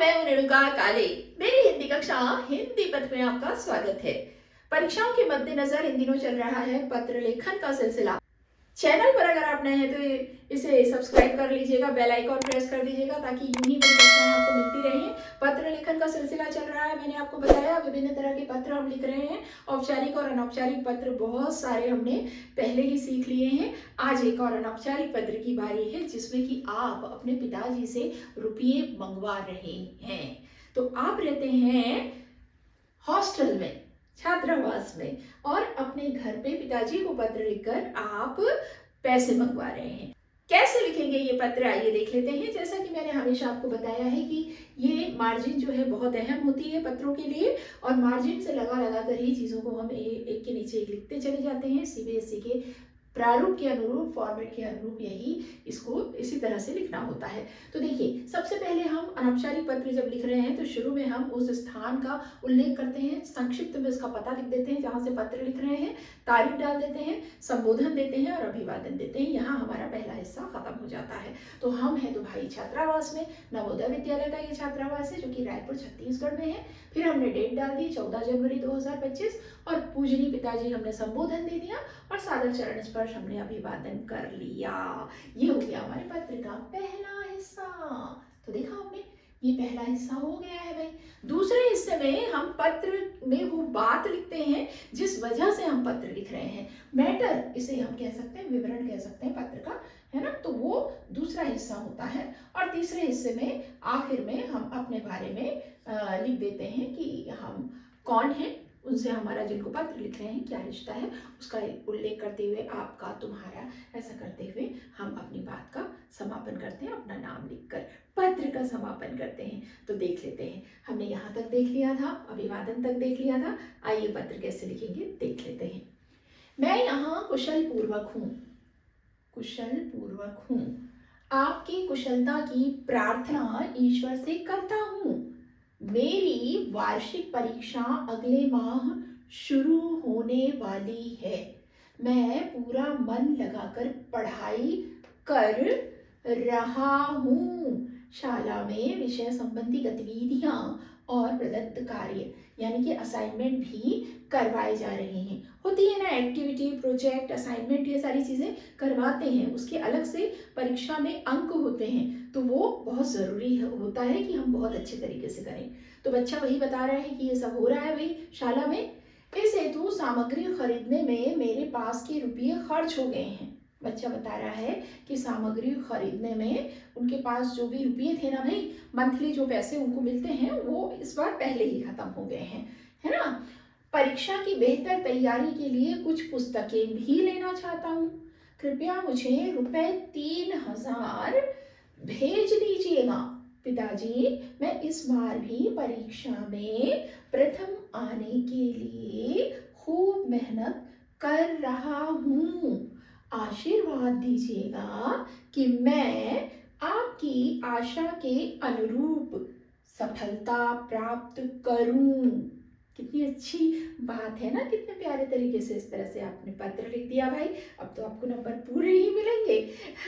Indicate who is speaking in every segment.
Speaker 1: मैं हूं रेणुका काले। मेरी हिंदी कक्षा हिंदी पथ में आपका स्वागत है। परीक्षाओं के मद्देनजर इन दिनों चल रहा है पत्र लेखन का सिलसिला। चैनल पर अगर आप नए हैं तो इसे सब्सक्राइब कर लीजिएगा, बेल आइकॉन प्रेस कर दीजिएगा ताकि यूं ही मेरी कक्षाएं आपको मिलती रहें। पत्र लेखन का सिलसिला चल रहा है, मैंने आपको बताया विभिन्न तरह के पत्र हम लिख रहे हैं। औपचारिक और अनौपचारिक पत्र बहुत सारे हमने पहले ही सीख लिए हैं। आज एक और अनौपचारिक पत्र की बारी है जिसमें कि आप अपने पिताजी से रुपये मंगवा रहे हैं। तो आप रहते हैं हॉस्टल में, छात्रावास में, और अपने घर पे पिताजी को पत्र लिखकर आप पैसे मंगवा रहे हैं। कैसे लिखेंगे ये पत्र, आइए देख लेते हैं। जैसा कि मैंने हमेशा आपको बताया है कि ये मार्जिन जो है बहुत अहम होती है पत्रों के लिए, और मार्जिन से लगा लगा कर ही चीज़ों को हम एक के नीचे एक लिखते चले जाते हैं। सीबीएसई के प्रारूप के अनुरूप, फॉर्मेट के अनुरूप यही इसको इसी तरह से लिखना होता है। तो देखिए, सबसे पहले हम अनौपचारिक पत्र जब लिख रहे हैं तो शुरू में हम उस स्थान का उल्लेख करते हैं, संक्षिप्त में उसका पता लिख देते हैं जहाँ से पत्र लिख रहे हैं, तारीख डाल देते हैं, संबोधन देते हैं और अभिवादन देते हैं। यहाँ हमारा पहला हिस्सा खत्म हो जाता है। तो हम हैं तो भाई छात्रावास में, नवोदय विद्यालय का ये छात्रावास है जो कि रायपुर छत्तीसगढ़ में है। फिर हमने डेट डाल दी 14 जनवरी 2025, और पूजनीय पिताजी हमने संबोधन दे दिया, और सादर चरण स्पर्श हमने अभिवादन कर लिया। ये हो गया हमारे पत्र का पहला हिस्सा। तो देखा आपने, ये पहला हिस्सा हो गया है भाई। दूसरे हिस्से में हम पत्र में वो बात लिखते हैं जिस वजह से हम पत्र लिख रहे हैं। मैटर, इसे हम कह सकते हैं, विवरण कह सकते हैं पत्र का, है ना। तो वो दूसरा हिस्सा होता है। और तीसरे हिस्से में आखिर में हम अपने बारे में लिख देते हैं कि हम कौन हैं, उनसे हमारा जिनको पत्र लिख रहे हैं क्या रिश्ता है, उसका उल्लेख करते हुए आपका, तुम्हारा, ऐसा करते हुए हम अपनी बात का समापन करते हैं। अपना नाम लिखकर पत्र का समापन करते हैं। तो देख लेते हैं, हमने यहाँ तक देख लिया था, अभिवादन तक देख लिया था। आइए पत्र कैसे लिखेंगे देख लेते हैं। मैं यहाँ कुशल पूर्वक हूँ, कुशल पूर्वक हूँ। आपकी कुशलता की प्रार्थना ईश्वर से करता हूँ। मेरी वार्षिक परीक्षा अगले माह शुरू होने वाली है। मैं पूरा मन लगाकर पढ़ाई कर रहा हूँ। शाला में विषय संबंधी गतिविधियां और प्रदत्त कार्य यानी कि असाइनमेंट भी करवाए जा रहे हैं। होती है ना एक्टिविटी, प्रोजेक्ट, असाइनमेंट, ये सारी चीज़ें करवाते हैं। उसके अलग से परीक्षा में अंक होते हैं, तो वो बहुत ज़रूरी होता है कि हम बहुत अच्छे तरीके से करें। तो बच्चा वही बता रहा है कि ये सब हो रहा है भाई शाला में। इस हेतु सामग्री खरीदने में मेरे पास के रुपये खर्च हो गए हैं। बच्चा बता रहा है कि सामग्री खरीदने में उनके पास जो भी रुपये थे ना भाई, मंथली जो पैसे उनको मिलते हैं, वो इस बार पहले ही खत्म हो गए हैं, है ना। परीक्षा की बेहतर तैयारी के लिए कुछ पुस्तकें भी लेना चाहता हूँ। कृपया मुझे रुपए 3000 भेज दीजिएगा। पिताजी, मैं इस बार भी परीक्षा में प्रथम आने के लिए खूब मेहनत कर रहा हूँ। आशीर्वाद दीजिएगा कि मैं आपकी आशा के अनुरूप सफलता प्राप्त करूं। कितनी अच्छी बात है ना, कितने प्यारे तरीके से इस तरह से आपने पत्र लिख दिया भाई। अब तो आपको नंबर पूरे ही मिलेंगे।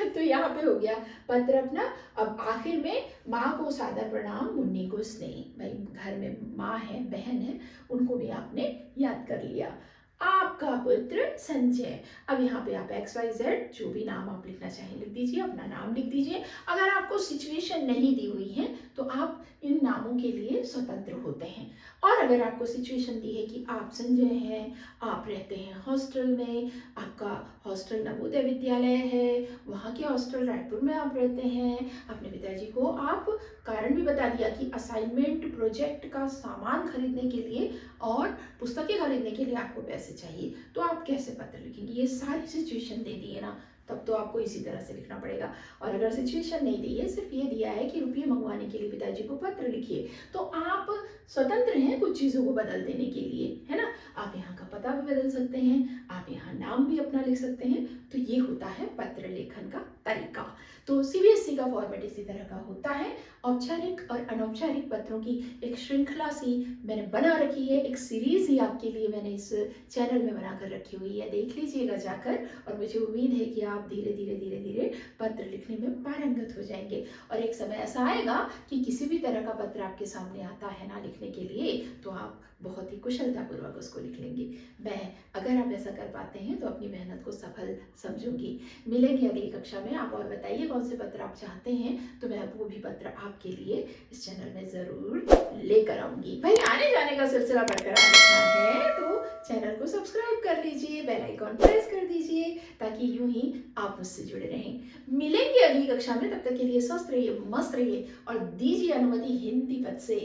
Speaker 1: तो यहाँ पे हो गया पत्र अपना। अब आखिर में माँ को सादर प्रणाम, मुन्नी को स्नेह। भाई घर में माँ है, बहन है, उनको भी आपने याद कर लिया। आपका पुत्र संजय। अब यहाँ पे आप XYZ जो भी नाम आप लिखना चाहें लिख दीजिए, अपना नाम लिख दीजिए। अगर आपको सिचुएशन नहीं दी हुई है तो आप इन नामों के लिए स्वतंत्र होते हैं। और अगर आपको सिचुएशन दी है कि आप संजय हैं, आप रहते हैं हॉस्टल में, आपका हॉस्टल नवोदय विद्यालय है, वहाँ के हॉस्टल रायपुर में आप रहते हैं, अपने पिताजी को आप कारण भी बता दिया कि असाइनमेंट, प्रोजेक्ट का सामान खरीदने के लिए और पुस्तकें खरीदने के लिए आपको पैसे चाहिए, तो आप कैसे पत्र लिखेंगे। ये सारी सिचुएशन दे दी है ना, तब तो आपको इसी तरह से लिखना पड़ेगा। और अगर सिचुएशन नहीं दी है, सिर्फ ये दिया है कि रुपये मंगवाने के लिए पिताजी को पत्र लिखिए, तो आप स्वतंत्र हैं कुछ चीज़ों को बदल देने के लिए, है ना। आप यहाँ का पता भी बदल सकते हैं, आप यहाँ नाम भी अपना लिख सकते हैं, तो ये होता है पत्र लेखन का तरीका। तो सीबीएसई का फॉर्मेट इसी तरह का होता है। औपचारिक और अनौपचारिक पत्रों की एक श्रृंखला सी मैंने बना रखी है, एक सीरीज ही आपके लिए मैंने इस चैनल में बनाकर रखी हुई है, देख लीजिएगा जाकर। और मुझे उम्मीद है कि आप धीरे धीरे धीरे धीरे पत्र लिखने में पारंगत हो जाएंगे और एक समय ऐसा आएगा कि किसी भी तरह का पत्र आपके सामने आता है ना लिखने के लिए, तो आप बहुत ही कुशलतापूर्वक उसको लिख लेंगे। मैं अगर आप ऐसा कर पाते हैं तो अपनी मेहनत को सफल समझूंगी। मिलेंगे अगली कक्षा में। आप और बताइए कौन से पत्र आप चाहते हैं, तो मैं वो भी पत्र आपके लिए इस चैनल में ज़रूर लेकर आऊंगी। भाई आने जाने का सिलसिला बरकरार रखना है तो चैनल को सब्सक्राइब कर लीजिए, बेल आइकॉन प्रेस कर दीजिए, ताकि यूं ही आप मुझसे जुड़े रहें। मिलेंगे अगली कक्षा में, तब तक के लिए स्वस्थ रहिए, मस्त रहिए और दीजिए अनुमति हिंदी पद से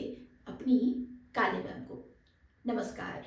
Speaker 1: अपनी काले मैम को। नमस्कार।